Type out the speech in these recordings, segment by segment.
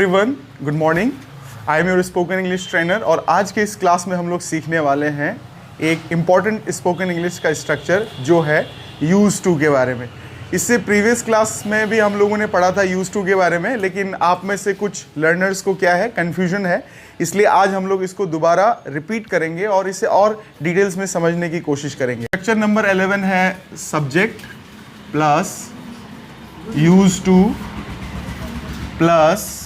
Everyone, good morning. I am your spoken English trainer और आज के इस क्लास में हम लोग सीखने वाले हैं एक इम्पॉर्टेंट स्पोकन इंग्लिश का स्ट्रक्चर जो है यूज़ टू के बारे में। इससे प्रीवियस क्लास में भी हम लोगों ने पढ़ा था यूज़ टू के बारे में, लेकिन आप में से कुछ लर्नर्स को क्या है, कन्फ्यूजन है, इसलिए आज हम लोग इसको दोबारा रिपीट करेंगे और इसे और डिटेल्स में समझने की कोशिश करेंगे। स्ट्रक्चर नंबर 11 है subject plus use to plus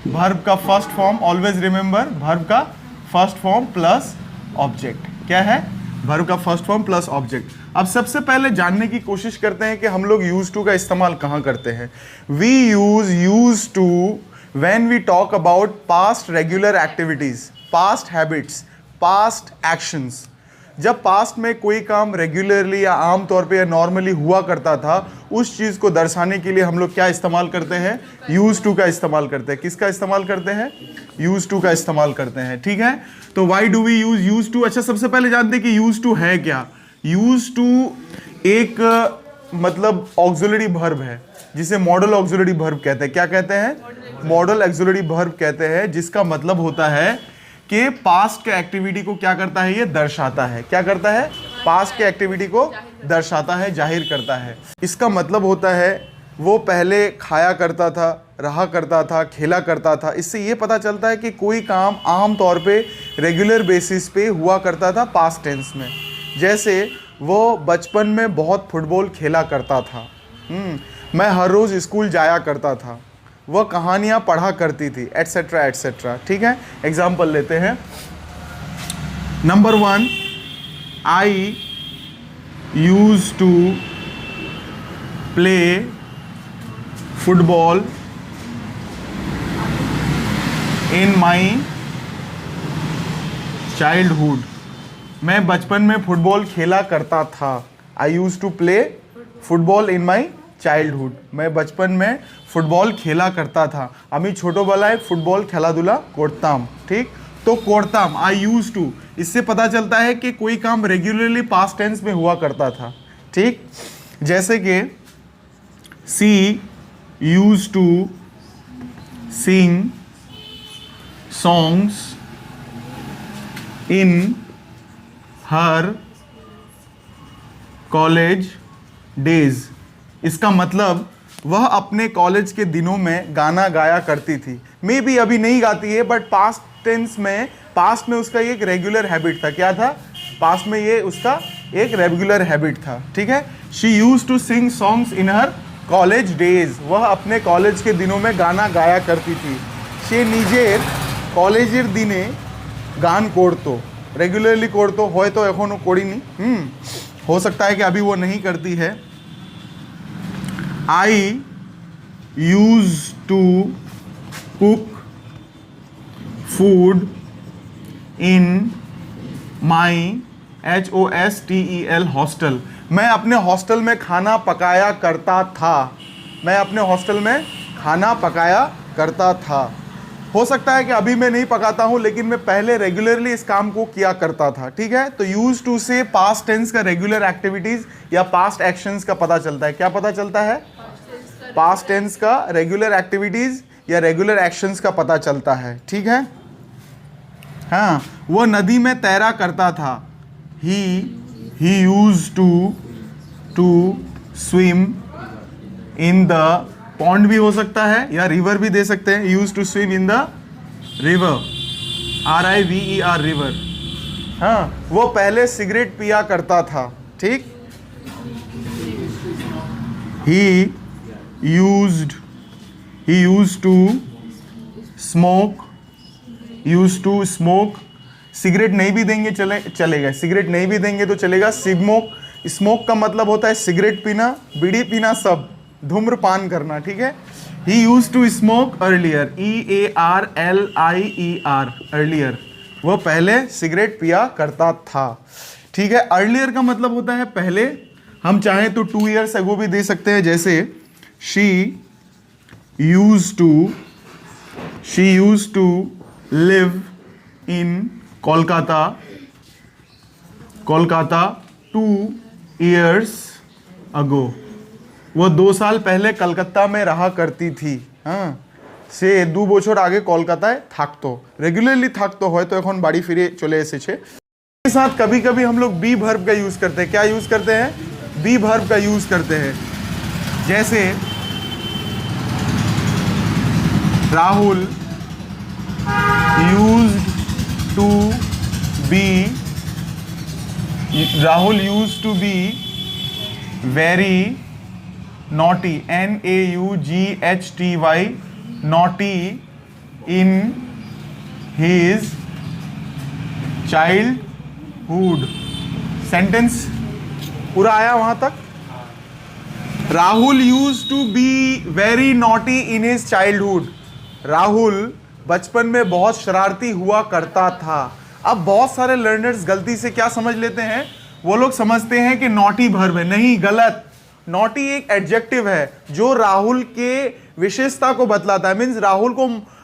verb का first form. Always remember, verb का फर्स्ट फॉर्म प्लस ऑब्जेक्ट। क्या है? वर्ब का फर्स्ट फॉर्म प्लस ऑब्जेक्ट। अब सबसे पहले जानने की कोशिश करते हैं कि हम लोग यूज टू का इस्तेमाल कहाँ करते हैं। We use to when we talk about past regular activities, past habits, past actions. जब पास्ट में कोई काम रेगुलरली या आम तौर पे या नॉर्मली हुआ करता था, उस चीज़ को दर्शाने के लिए हम लोग क्या इस्तेमाल करते हैं? यूज टू का इस्तेमाल करते हैं। किसका इस्तेमाल करते हैं? यूज टू का इस्तेमाल करते हैं। ठीक है, तो why do we use to? अच्छा, सबसे पहले जानते हैं कि यूज टू है क्या। यूज टू एक मतलब ऑक्सिलरी वर्ब है जिसे मॉडल ऑक्सिलरी वर्ब कहते हैं। क्या कहते हैं? मॉडल ऑक्सिलरी वर्ब कहते हैं, जिसका मतलब होता है कि पास्ट के एक्टिविटी को क्या करता है? ये दर्शाता है। क्या करता है? पास्ट के एक्टिविटी को दर्शाता है, जाहिर करता है। इसका मतलब होता है वो पहले खाया करता था, रहा करता था, खेला करता था। इससे ये पता चलता है कि कोई काम आम तौर पे रेगुलर बेसिस पे हुआ करता था पास्ट टेंस में। जैसे वो बचपन में बहुत फुटबॉल खेला करता था। मैं हर रोज़ स्कूल जाया करता था। वह कहानियाँ पढ़ा करती थी, एटसेट्रा एटसेट्रा। ठीक है, एग्जाम्पल लेते हैं। Number 1, I use to play football in my childhood. मैं बचपन में फुटबॉल खेला करता था। I use to play football in my childhood. मैं बचपन में फुटबॉल खेला करता था। আমি ছোটবেলায় फुटबॉल খেলাধুলা করতাম। ठीक, तो করতাम, आई यूज टू, इससे पता चलता है कि कोई काम रेगुलरली पास्ट टेंस में हुआ करता था। ठीक, जैसे कि she use to sing songs in her college days. इसका मतलब वह अपने कॉलेज के दिनों में गाना गाया करती थी। मे बी अभी नहीं गाती है, बट पास्ट टेंस में, पास्ट में उसका एक रेगुलर हैबिट था। क्या था? पास्ट में ये उसका एक रेगुलर हैबिट था। ठीक है, she use to sing songs in her college days. वह अपने कॉलेज के दिनों में गाना गाया करती थी। সে নিজের কলেজের দিনে গান করতো। रेगुलरली করতো, হয়তো এখনো করিনি, हो सकता है कि अभी वो नहीं करती है। I used to cook food in my hostel hostel। मैं अपने हॉस्टल में खाना पकाया करता था। मैं अपने हॉस्टल में खाना पकाया करता था। हो सकता है कि अभी मैं नहीं पकाता हूँ, लेकिन मैं पहले रेगुलरली इस काम को किया करता था। ठीक है, तो यूज टू से पास्ट टेंस का रेगुलर एक्टिविटीज या पास्ट एक्शंस का पता चलता है। क्या पता चलता है? पास्ट टेंस का रेगुलर एक्टिविटीज या रेगुलर एक्शंस का पता चलता है। ठीक है, हाँ, वो नदी में तैरा करता था। He use to swim in the pond भी हो सकता है या रिवर भी दे सकते हैं। Use to swim in the river, RIVER river. हाँ, वो पहले सिगरेट पिया करता था। ठीक, ही used to smoke। सिगरेट नहीं भी देंगे चलेगा, सिगरेट नहीं भी देंगे तो चलेगा। स्मोक का मतलब होता है सिगरेट पीना, बीड़ी पीना, सब धूम्रपान करना। ठीक है, he used to smoke earlier, EARLIER earlier। वो पहले सिगरेट पिया करता था। ठीक है, अर्लियर का मतलब होता है पहले। हम चाहें तो 2 years ago भी दे सकते हैं। जैसे she used to live in Kolkata 2 years ago। वो 2 साल पहले कलकत्ता में रहा करती थी। हाँ, সে 2 বছর আগে কলকাতায় থাকতো, रेगुलरली থাকতো, হয়তো এখন বাড়ি ফিরে চলে এসেছে। के साथ कभी कभी हम लोग बी वर्ब का यूज करते हैं। क्या यूज करते हैं? बी वर्ब का यूज करते हैं। जैसे Rahul used to be very naughty, NAUGHTY, naughty in his childhood। Sentence पूरा आया वहां तक? Rahul used to be very naughty in his childhood. Rahul बचपन में बहुत शरारती हुआ करता था। अब बहुत सारे लर्नर्स गलती से क्या समझ लेते हैं, वो लोग समझते हैं कि नॉटी वर्ब है। नहीं, गलत। नॉटी एक एडजेक्टिव है जो राहुल के विशेषता को बतलाता है, मीन्स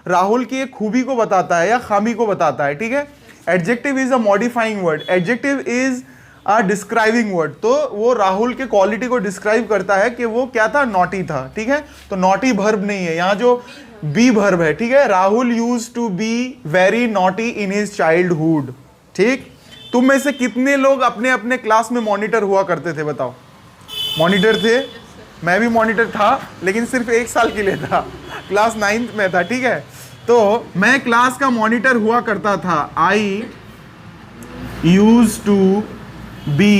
राहुल की एक खूबी को बताता है या खामी को बताता है, ठीक है। Adjective is a modifying word, adjective is a describing word. तो वो राहुल के क्वालिटी को डिस्क्राइब करता है कि वो क्या था, नॉटी था, ठीक है। तो नॉटी वर्ब नहीं है, यहाँ जो बी वर्ब है, ठीक है। Rahul used to be very naughty in his childhood, ठीक। तुम में से कितने लोग अपने अपने क्लास में मॉनिटर हुआ करते थे, बताओ। मॉनिटर थे? मैं भी मॉनिटर था, लेकिन सिर्फ 1 साल के लिए था, क्लास 9th में था, ठीक है। तो मैं क्लास का मॉनिटर हुआ करता था। I use to be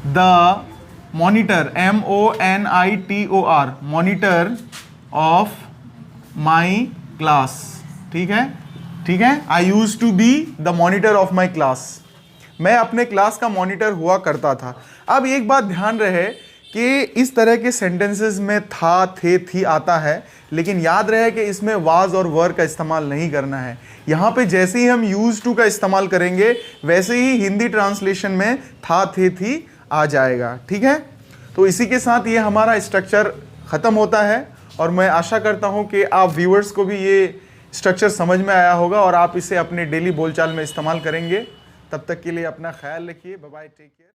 the monitor, MONITOR, monitor of my class, ठीक है, ठीक है। I use to be the monitor of my class, मैं अपने क्लास का मॉनिटर हुआ करता था। अब एक बात ध्यान रहे कि इस तरह के सेंटेंसेस में था, थे, थी आता है, लेकिन याद रहे कि इसमें वाज और वर का इस्तेमाल नहीं करना है। यहाँ पे जैसे ही हम यूज टू का इस्तेमाल करेंगे वैसे ही हिंदी ट्रांसलेशन में था, थे, थी आ जाएगा, ठीक है। तो इसी के साथ ये हमारा स्ट्रक्चर ख़त्म होता है और मैं आशा करता हूँ कि आप व्यूअर्स को भी ये स्ट्रक्चर समझ में आया होगा और आप इसे अपने डेली बोलचाल में इस्तेमाल करेंगे। तब तक के लिए अपना ख्याल रखिए। Bye bye, take care.